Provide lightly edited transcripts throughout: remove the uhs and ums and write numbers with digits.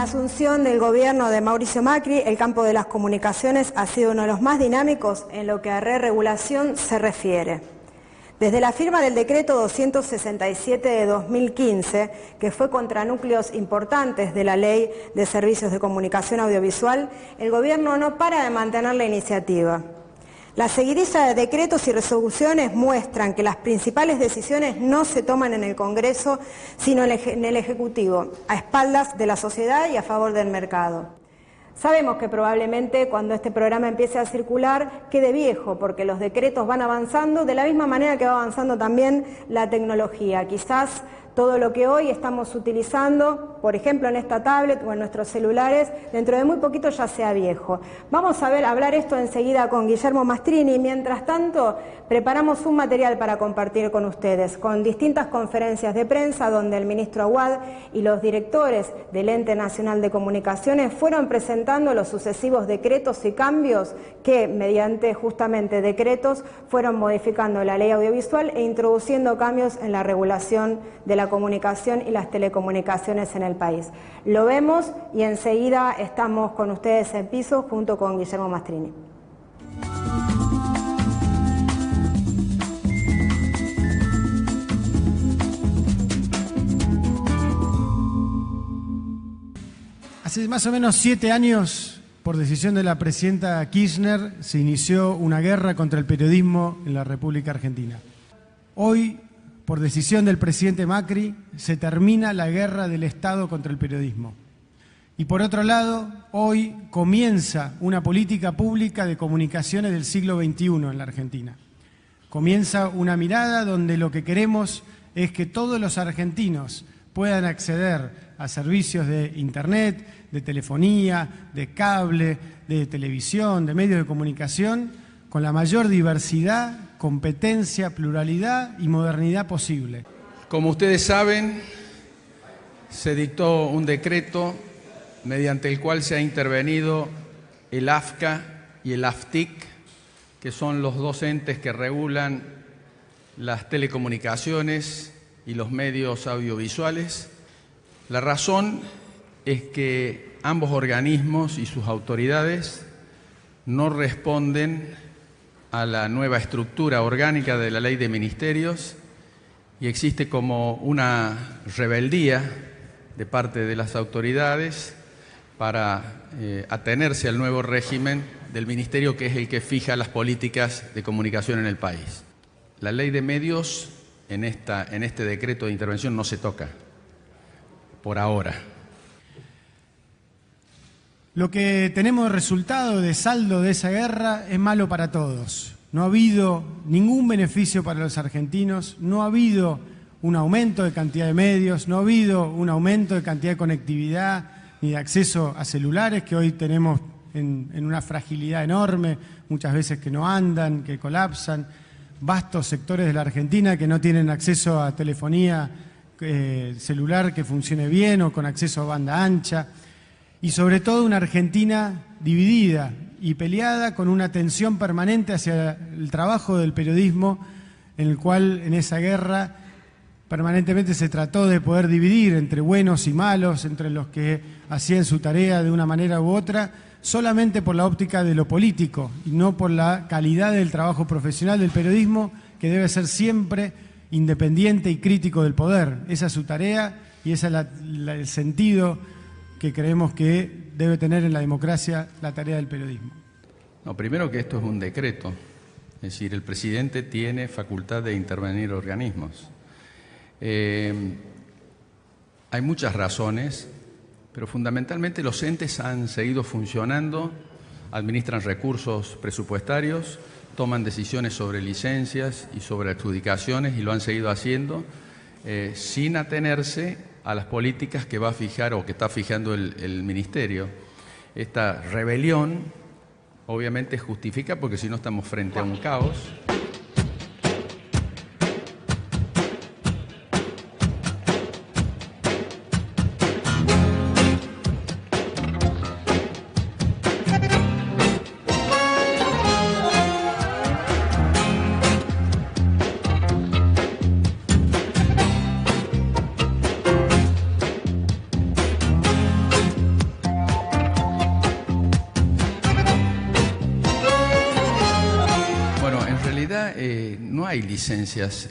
la asunción del gobierno de Mauricio Macri, el campo de las comunicaciones ha sido uno de los más dinámicos en lo que a regulación se refiere. Desde la firma del decreto 267 de 2015, que fue contra núcleos importantes de la Ley de Servicios de Comunicación Audiovisual, el gobierno no para de mantener la iniciativa. La seguidilla de decretos y resoluciones muestran que las principales decisiones no se toman en el Congreso, sino en el Ejecutivo, a espaldas de la sociedad y a favor del mercado. Sabemos que probablemente cuando este programa empiece a circular quede viejo, porque los decretos van avanzando de la misma manera que va avanzando también la tecnología. Quizás todo lo que hoy estamos utilizando, por ejemplo en esta tablet o en nuestros celulares, dentro de muy poquito ya sea viejo. Vamos a hablar esto enseguida con Guillermo Mastrini. Mientras tanto, preparamos un material para compartir con ustedes, con distintas conferencias de prensa donde el ministro Aguad y los directores del Ente Nacional de Comunicaciones fueron presentando los sucesivos decretos y cambios que, mediante justamente decretos, fueron modificando la ley audiovisual e introduciendo cambios en la regulación de la comunicación y las telecomunicaciones en el país. Lo vemos y enseguida estamos con ustedes en piso junto con Guillermo Mastrini. Hace más o menos 7 años, por decisión de la presidenta Kirchner, se inició una guerra contra el periodismo en la República Argentina. Hoy, por decisión del presidente Macri, se termina la guerra del Estado contra el periodismo. Y por otro lado, hoy comienza una política pública de comunicaciones del siglo XXI en la Argentina. Comienza una mirada donde lo que queremos es que todos los argentinos puedan acceder a servicios de Internet, de telefonía, de cable, de televisión, de medios de comunicación, con la mayor diversidad, competencia, pluralidad y modernidad posible. Como ustedes saben, se dictó un decreto mediante el cual se ha intervenido el AFCA y el AFTIC, que son los dos entes que regulan las telecomunicaciones y los medios audiovisuales. La razón es que ambos organismos y sus autoridades no responden a la nueva estructura orgánica de la Ley de Ministerios y existe como una rebeldía de parte de las autoridades para atenerse al nuevo régimen del Ministerio, que es el que fija las políticas de comunicación en el país. La Ley de Medios en este decreto de intervención no se toca, por ahora. Lo que tenemos de resultado de saldo de esa guerra es malo para todos. No ha habido ningún beneficio para los argentinos, no ha habido un aumento de cantidad de medios, no ha habido un aumento de cantidad de conectividad ni de acceso a celulares, que hoy tenemos en una fragilidad enorme, muchas veces que no andan, que colapsan, vastos sectores de la Argentina que no tienen acceso a telefonía celular que funcione bien o con acceso a banda ancha, y sobre todo una Argentina dividida y peleada con una tensión permanente hacia el trabajo del periodismo, en el cual en esa guerra permanentemente se trató de poder dividir entre buenos y malos, entre los que hacían su tarea de una manera u otra, solamente por la óptica de lo político y no por la calidad del trabajo profesional del periodismo, que debe ser siempre independiente y crítico del poder. Esa es su tarea y ese es el sentido que creemos que debe tener en la democracia la tarea del periodismo. No, primero que esto es un decreto, es decir, el presidente tiene facultad de intervenir organismos. Hay muchas razones, pero fundamentalmente los entes han seguido funcionando, administran recursos presupuestarios, toman decisiones sobre licencias y sobre adjudicaciones y lo han seguido haciendo sin atenerse a las políticas que va a fijar o que está fijando el Ministerio. Esta rebelión obviamente justifica porque si no estamos frente a un caos. hay licencias,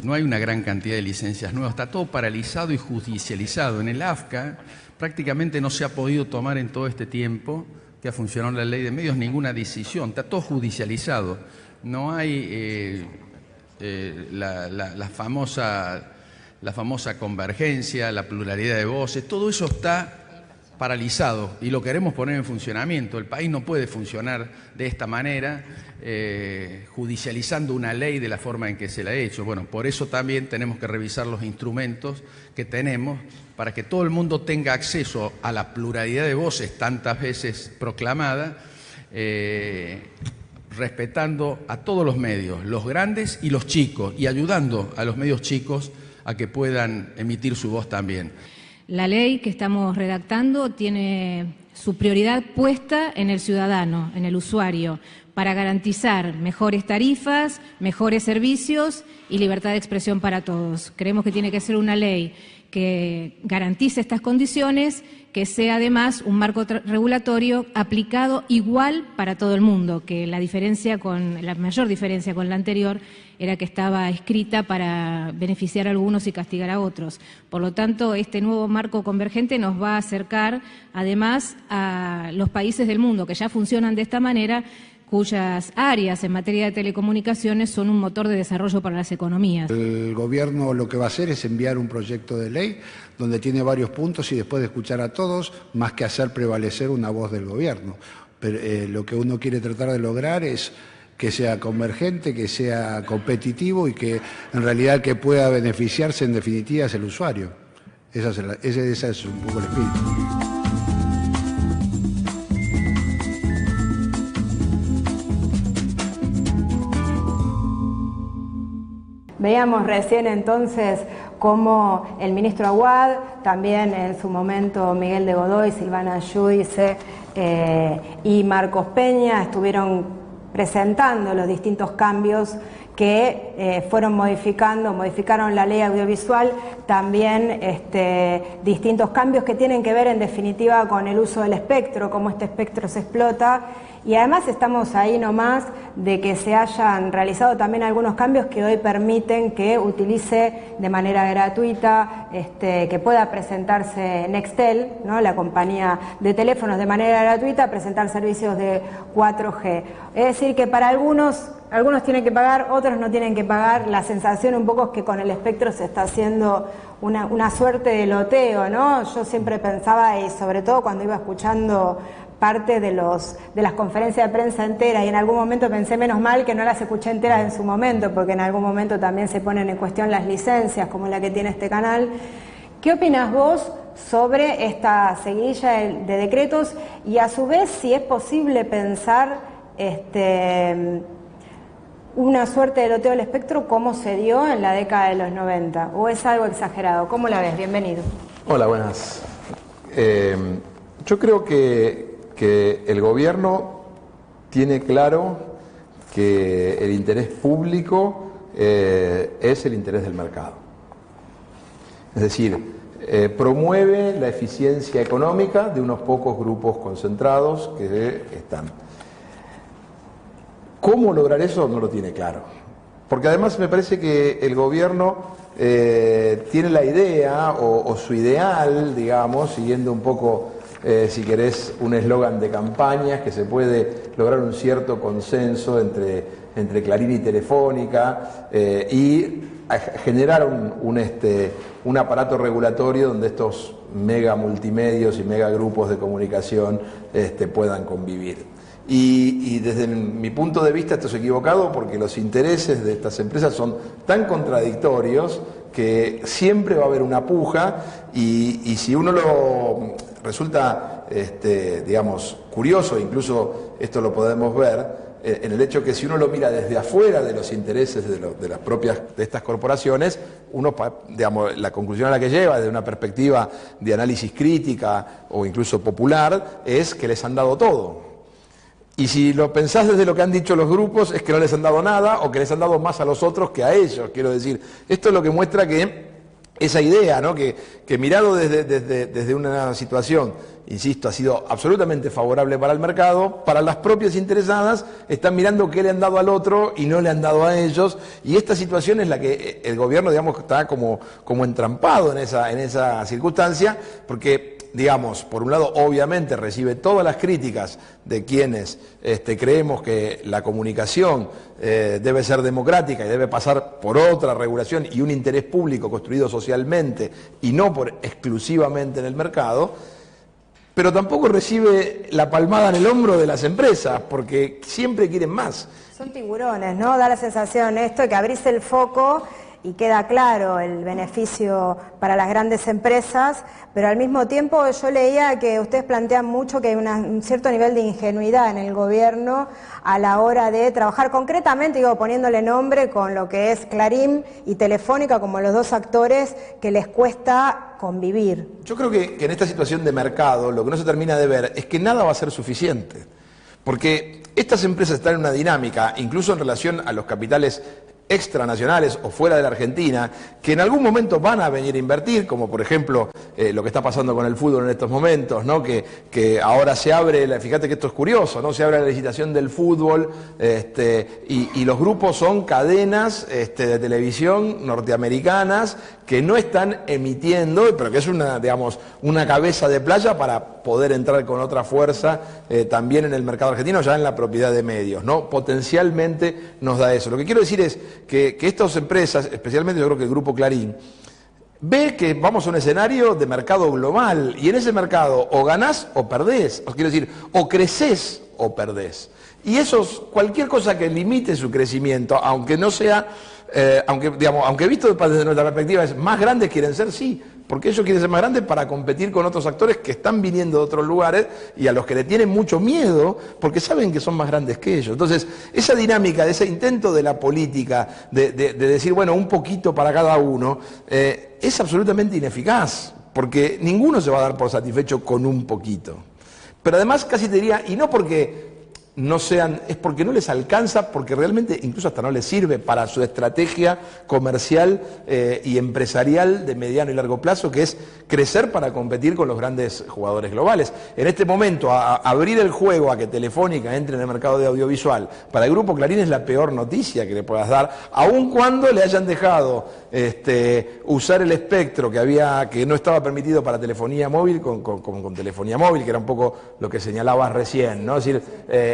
no hay una gran cantidad de licencias nuevas, está todo paralizado y judicializado. En el AFCA prácticamente no se ha podido tomar en todo este tiempo que ha funcionado la ley de medios ninguna decisión, está todo judicializado. No hay la famosa convergencia, la pluralidad de voces, todo eso está paralizado y lo queremos poner en funcionamiento. El país no puede funcionar de esta manera, judicializando una ley de la forma en que se la ha hecho. Bueno, por eso también tenemos que revisar los instrumentos que tenemos para que todo el mundo tenga acceso a la pluralidad de voces tantas veces proclamada, respetando a todos los medios, los grandes y los chicos, y ayudando a los medios chicos a que puedan emitir su voz también. La ley que estamos redactando tiene su prioridad puesta en el ciudadano, en el usuario, para garantizar mejores tarifas, mejores servicios y libertad de expresión para todos. Creemos que tiene que ser una ley que garantice estas condiciones, que sea además un marco regulatorio aplicado igual para todo el mundo, que la mayor diferencia con la anterior era que estaba escrita para beneficiar a algunos y castigar a otros. Por lo tanto, este nuevo marco convergente nos va a acercar además a los países del mundo que ya funcionan de esta manera, cuyas áreas en materia de telecomunicaciones son un motor de desarrollo para las economías. El gobierno lo que va a hacer es enviar un proyecto de ley donde tiene varios puntos y después de escuchar a todos, más que hacer prevalecer una voz del gobierno. Pero, lo que uno quiere tratar de lograr es que sea convergente, que sea competitivo y que en realidad el que pueda beneficiarse en definitiva es el usuario. Ese es un poco el espíritu. Veíamos recién entonces cómo el ministro Aguad, también en su momento Miguel de Godoy, Silvana Giudice y Marcos Peña estuvieron presentando los distintos cambios que modificaron la ley audiovisual, también distintos cambios que tienen que ver en definitiva con el uso del espectro, cómo este espectro se explota. Y además estamos ahí nomás de que se hayan realizado también algunos cambios que hoy permiten que utilice de manera gratuita, que pueda presentarse Nextel, ¿no?, la compañía de teléfonos, de manera gratuita, presentar servicios de 4G. Es decir, que para algunos tienen que pagar, otros no tienen que pagar. La sensación un poco es que con el espectro se está haciendo una suerte de loteo, ¿no? Yo siempre pensaba, y sobre todo cuando iba escuchando parte de las conferencias de prensa enteras, y en algún momento pensé, menos mal que no las escuché enteras en su momento, porque en algún momento también se ponen en cuestión las licencias, como la que tiene este canal. ¿Qué opinas vos sobre esta seguidilla de decretos y a su vez si es posible pensar una suerte de loteo del espectro como se dio en la década de los 90? ¿O es algo exagerado? ¿Cómo la ves? Bienvenido. Hola, buenas. Yo creo que el gobierno tiene claro que el interés público es el interés del mercado. Es decir, promueve la eficiencia económica de unos pocos grupos concentrados que están. ¿Cómo lograr eso? No lo tiene claro. Porque además me parece que el gobierno tiene la idea o su ideal, digamos, siguiendo un poco, si querés, un eslogan de campañas, que se puede lograr un cierto consenso entre Clarín y Telefónica y generar un aparato regulatorio donde estos mega multimedios y mega grupos de comunicación puedan convivir. Y desde mi punto de vista esto es equivocado porque los intereses de estas empresas son tan contradictorios que siempre va a haber una puja y si uno lo resulta, digamos, curioso, incluso esto lo podemos ver en el hecho que si uno lo mira desde afuera de los intereses de las propias de estas corporaciones, uno, digamos, la conclusión a la que lleva desde una perspectiva de análisis crítica o incluso popular es que les han dado todo. Y si lo pensás desde lo que han dicho los grupos, es que no les han dado nada o que les han dado más a los otros que a ellos. Quiero decir, esto es lo que muestra que esa idea, ¿no? que mirado desde una situación, insisto, ha sido absolutamente favorable para el mercado, para las propias interesadas están mirando qué le han dado al otro y no le han dado a ellos, y esta situación es la que el gobierno, digamos, está como entrampado en esa circunstancia, porque, digamos, por un lado, obviamente recibe todas las críticas de quienes creemos que la comunicación debe ser democrática y debe pasar por otra regulación y un interés público construido socialmente y no exclusivamente en el mercado, pero tampoco recibe la palmada en el hombro de las empresas, porque siempre quieren más. Son tiburones, ¿no? Da la sensación esto de que abrís el foco y queda claro el beneficio para las grandes empresas, pero al mismo tiempo yo leía que ustedes plantean mucho que hay un cierto nivel de ingenuidad en el gobierno a la hora de trabajar concretamente, digo, poniéndole nombre con lo que es Clarín y Telefónica como los dos actores que les cuesta convivir. Yo creo que en esta situación de mercado lo que no se termina de ver es que nada va a ser suficiente, porque estas empresas están en una dinámica, incluso en relación a los capitales extranacionales o fuera de la Argentina, que en algún momento van a venir a invertir, como por ejemplo lo que está pasando con el fútbol en estos momentos, ¿no? que ahora se abre, fíjate que esto es curioso, ¿no? Se abre la licitación del fútbol y los grupos son cadenas de televisión norteamericanas que no están emitiendo, pero que es una cabeza de playa para poder entrar con otra fuerza también en el mercado argentino, ya en la propiedad de medios, ¿no? Potencialmente nos da eso. Lo que quiero decir es que estas empresas, especialmente yo creo que el Grupo Clarín, ve que vamos a un escenario de mercado global y en ese mercado o ganás o perdés, quiero decir, o creces o perdés. Y cualquier cosa que limite su crecimiento, aunque no sea, aunque visto desde nuestra perspectiva es más grandes quieren ser, sí, porque ellos quieren ser más grandes para competir con otros actores que están viniendo de otros lugares y a los que le tienen mucho miedo porque saben que son más grandes que ellos. Entonces, esa dinámica, de ese intento de la política, de decir, bueno, un poquito para cada uno, es absolutamente ineficaz, porque ninguno se va a dar por satisfecho con un poquito. Pero además casi te diría, y no porque no sean, es porque no les alcanza, porque realmente incluso hasta no les sirve para su estrategia comercial y empresarial de mediano y largo plazo, que es crecer para competir con los grandes jugadores globales. En este momento, abrir el juego a que Telefónica entre en el mercado de audiovisual, para el Grupo Clarín es la peor noticia que le puedas dar, aun cuando le hayan dejado usar el espectro que no estaba permitido para telefonía móvil con telefonía móvil, que era un poco lo que señalabas recién, ¿no? Es decir,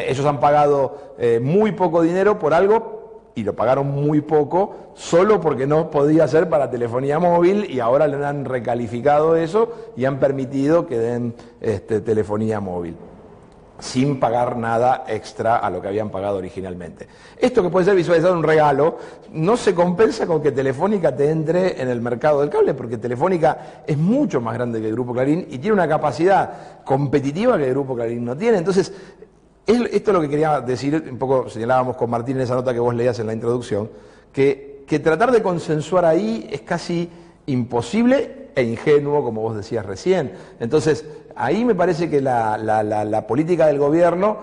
ellos han pagado muy poco dinero por algo y lo pagaron muy poco solo porque no podía ser para telefonía móvil y ahora le han recalificado eso y han permitido que den telefonía móvil sin pagar nada extra a lo que habían pagado originalmente. Esto que puede ser visualizado en un regalo no se compensa con que Telefónica te entre en el mercado del cable, porque Telefónica es mucho más grande que el Grupo Clarín y tiene una capacidad competitiva que el Grupo Clarín no tiene. Entonces, esto es lo que quería decir, un poco señalábamos con Martín en esa nota que vos leías en la introducción, que tratar de consensuar ahí es casi imposible e ingenuo, como vos decías recién. Entonces, ahí me parece que la política del gobierno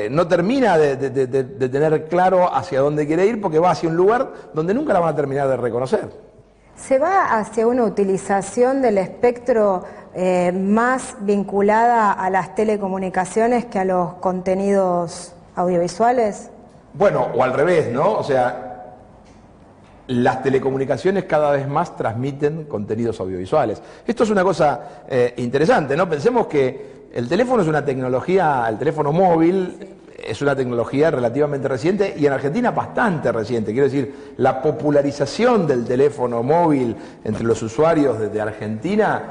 no termina de tener claro hacia dónde quiere ir, porque va hacia un lugar donde nunca la van a terminar de reconocer. ¿Se va hacia una utilización del espectro más vinculada a las telecomunicaciones que a los contenidos audiovisuales? Bueno, o al revés, ¿no? O sea, las telecomunicaciones cada vez más transmiten contenidos audiovisuales. Esto es una cosa interesante, ¿no? Pensemos que el teléfono es una tecnología, el teléfono móvil es una tecnología relativamente reciente y en Argentina bastante reciente. Quiero decir, la popularización del teléfono móvil entre los usuarios de Argentina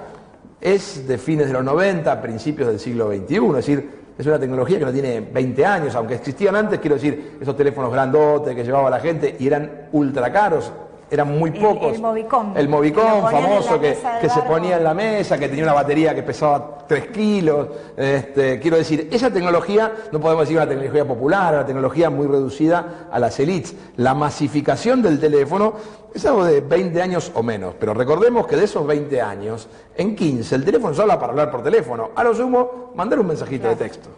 es de fines de los 90, principios del siglo XXI, es decir, es una tecnología que no tiene 20 años, aunque existían antes, quiero decir, esos teléfonos grandotes que llevaba la gente y eran ultra caros, eran muy pocos. El Movicom. El Movicom famoso que se ponía en la mesa, que tenía una batería que pesaba 3 kilos. Quiero decir, esa tecnología, no podemos decir una tecnología popular, una tecnología muy reducida a las élites. La masificación del teléfono es algo de 20 años o menos, pero recordemos que de esos 20 años, en 15 el teléfono se habla para hablar por teléfono, a lo sumo mandar un mensajito de texto.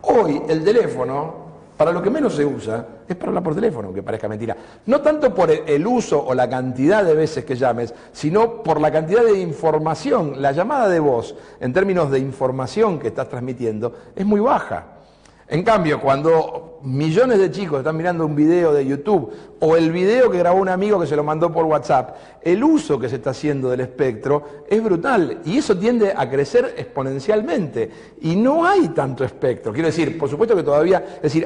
Hoy el teléfono, para lo que menos se usa es para hablar por teléfono, aunque parezca mentira. No tanto por el uso o la cantidad de veces que llames, sino por la cantidad de información. La llamada de voz, en términos de información que estás transmitiendo, es muy baja. En cambio, cuando millones de chicos están mirando un video de YouTube o el video que grabó un amigo que se lo mandó por WhatsApp, el uso que se está haciendo del espectro es brutal y eso tiende a crecer exponencialmente y no hay tanto espectro. Quiero decir, por supuesto que todavía, es decir,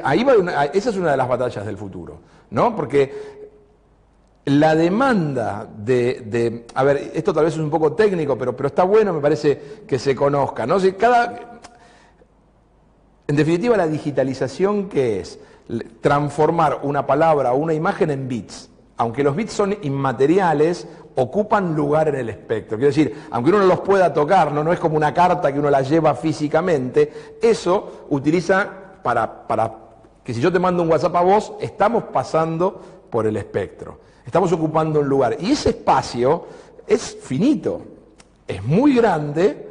esa es una de las batallas del futuro, ¿no? Porque la demanda a ver, esto tal vez es un poco técnico, pero está bueno, me parece que se conozca, ¿no? Si en definitiva, la digitalización, ¿qué es? Transformar una palabra o una imagen en bits. Aunque los bits son inmateriales, ocupan lugar en el espectro. Quiero decir, aunque uno no los pueda tocar, no es como una carta que uno la lleva físicamente, eso utiliza para que si yo te mando un WhatsApp a vos, estamos pasando por el espectro. Estamos ocupando un lugar. Y ese espacio es finito. Es muy grande,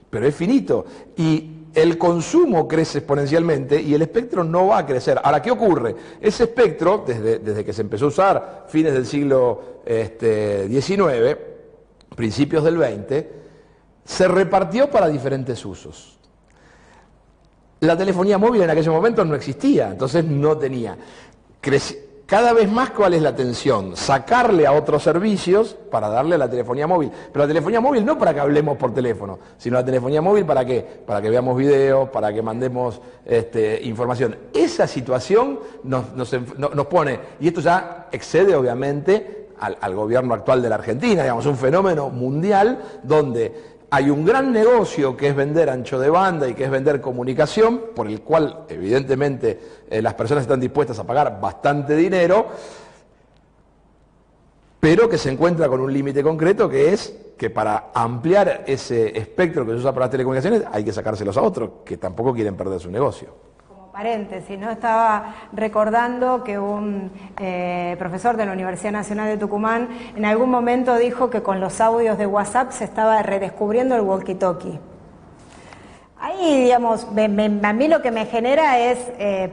pero es finito. Y el consumo crece exponencialmente y el espectro no va a crecer. Ahora, ¿qué ocurre? Ese espectro, desde que se empezó a usar, fines del siglo XIX, principios del XX, se repartió para diferentes usos. La telefonía móvil en aquellos momentos no existía, entonces no tenía. Cada vez más, ¿cuál es la tensión? Sacarle a otros servicios para darle a la telefonía móvil. Pero la telefonía móvil no para que hablemos por teléfono, sino la telefonía móvil ¿para qué? Para que veamos videos, para que mandemos información. Esa situación nos pone, y esto ya excede obviamente al gobierno actual de la Argentina, digamos, un fenómeno mundial donde hay un gran negocio que es vender ancho de banda y que es vender comunicación, por el cual evidentemente las personas están dispuestas a pagar bastante dinero, pero que se encuentra con un límite concreto que es que para ampliar ese espectro que se usa para las telecomunicaciones hay que sacárselos a otros que tampoco quieren perder su negocio. Paréntesis, ¿no? Estaba recordando que un profesor de la Universidad Nacional de Tucumán en algún momento dijo que con los audios de WhatsApp se estaba redescubriendo el walkie-talkie. Ahí, digamos, a mí lo que me genera es,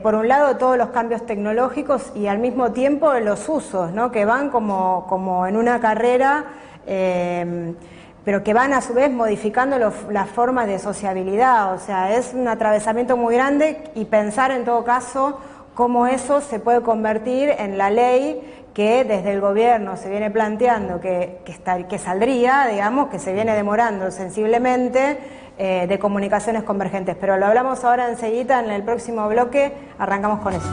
por un lado, todos los cambios tecnológicos y al mismo tiempo los usos, ¿no? Que van como en una carrera, pero que van a su vez modificando las formas de sociabilidad. O sea, es un atravesamiento muy grande y pensar en todo caso cómo eso se puede convertir en la ley que desde el gobierno se viene planteando que saldría, digamos, que se viene demorando sensiblemente, de comunicaciones convergentes. Pero lo hablamos ahora enseguida, en el próximo bloque arrancamos con eso.